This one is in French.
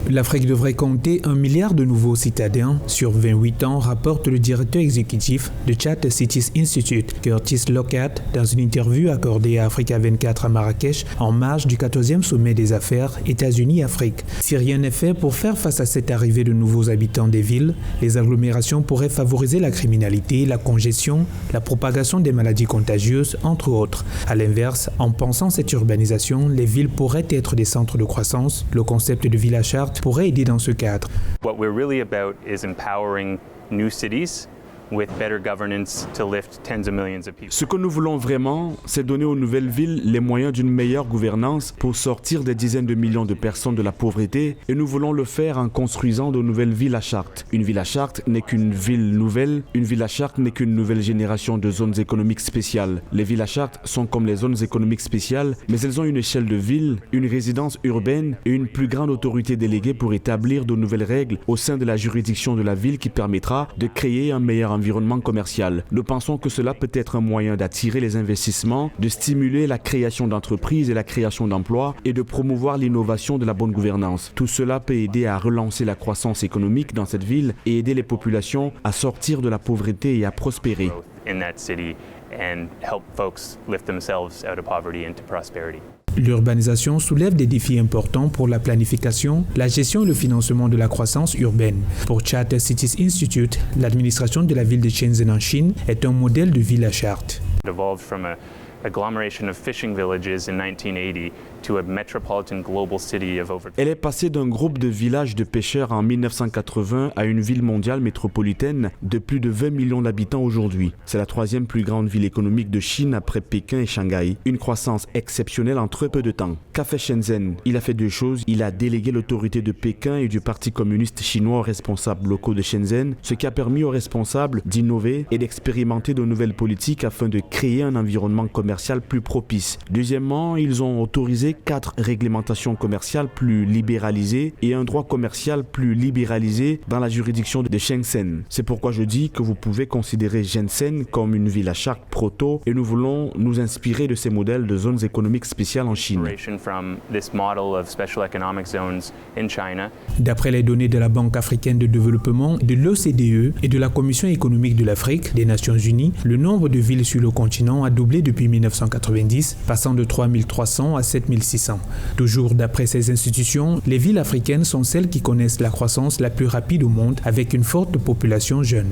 L'Afrique devrait compter 1 milliard de nouveaux citadins sur 28 ans, rapporte le directeur exécutif de Charter Cities Institute, Curtis Lockard, dans une interview accordée à Africa 24 à Marrakech en marge du 14e sommet des affaires États-Unis-Afrique. Si rien n'est fait pour faire face à cette arrivée de nouveaux habitants des villes, les agglomérations pourraient favoriser la criminalité, la congestion, la propagation des maladies contagieuses, entre autres. À l'inverse, en pensant cette urbanisation, les villes pourraient être des centres de croissance. Le concept de Villa Charte pourrait aider dans ce cadre. What we're really about is empowering new cities with better governance to lift tens of millions of people. Ce que nous voulons vraiment, c'est donner aux nouvelles villes les moyens d'une meilleure gouvernance pour sortir des dizaines de millions de personnes de la pauvreté, et nous voulons le faire en construisant de nouvelles villes à charte. Une ville à charte n'est qu'une ville nouvelle, une ville à charte n'est qu'une nouvelle génération de zones économiques spéciales. Les villes à charte sont comme les zones économiques spéciales, mais elles ont une échelle de ville, une résidence urbaine et une plus grande autorité déléguée pour établir de nouvelles règles au sein de la juridiction de la ville qui permettra de créer un meilleur environnement commercial. Nous pensons que cela peut être un moyen d'attirer les investissements, de stimuler la création d'entreprises et la création d'emplois et de promouvoir l'innovation de la bonne gouvernance. Tout cela peut aider à relancer la croissance économique dans cette ville et aider les populations à sortir de la pauvreté et à prospérer. L'urbanisation soulève des défis importants pour la planification, la gestion et le financement de la croissance urbaine. Pour Charter Cities Institute, l'administration de la ville de Shenzhen en Chine est un modèle de ville à charte. Elle est passée d'un groupe de villages de pêcheurs en 1980 à une ville mondiale métropolitaine de plus de 20 millions d'habitants aujourd'hui. C'est la troisième plus grande ville économique de Chine après Pékin et Shanghai. Une croissance exceptionnelle en très peu de temps. Qu'a fait Shenzhen? Il a fait deux choses. Il a délégué l'autorité de Pékin et du Parti communiste chinois aux responsables locaux de Shenzhen, ce qui a permis aux responsables d'innover et d'expérimenter de nouvelles politiques afin de créer un environnement commercial plus propice. Deuxièmement, ils ont autorisé 4 réglementations commerciales plus libéralisées et un droit commercial plus libéralisé dans la juridiction de Shenzhen. C'est pourquoi je dis que vous pouvez considérer Shenzhen comme une ville à charte proto et nous voulons nous inspirer de ces modèles de zones économiques spéciales en Chine. D'après les données de la Banque africaine de développement, de l'OCDE et de la Commission économique de l'Afrique des Nations Unies, le nombre de villes sur le continent a doublé depuis 1990, passant de 3300 à 7600. Toujours d'après ces institutions, les villes africaines sont celles qui connaissent la croissance la plus rapide au monde, avec une forte population jeune.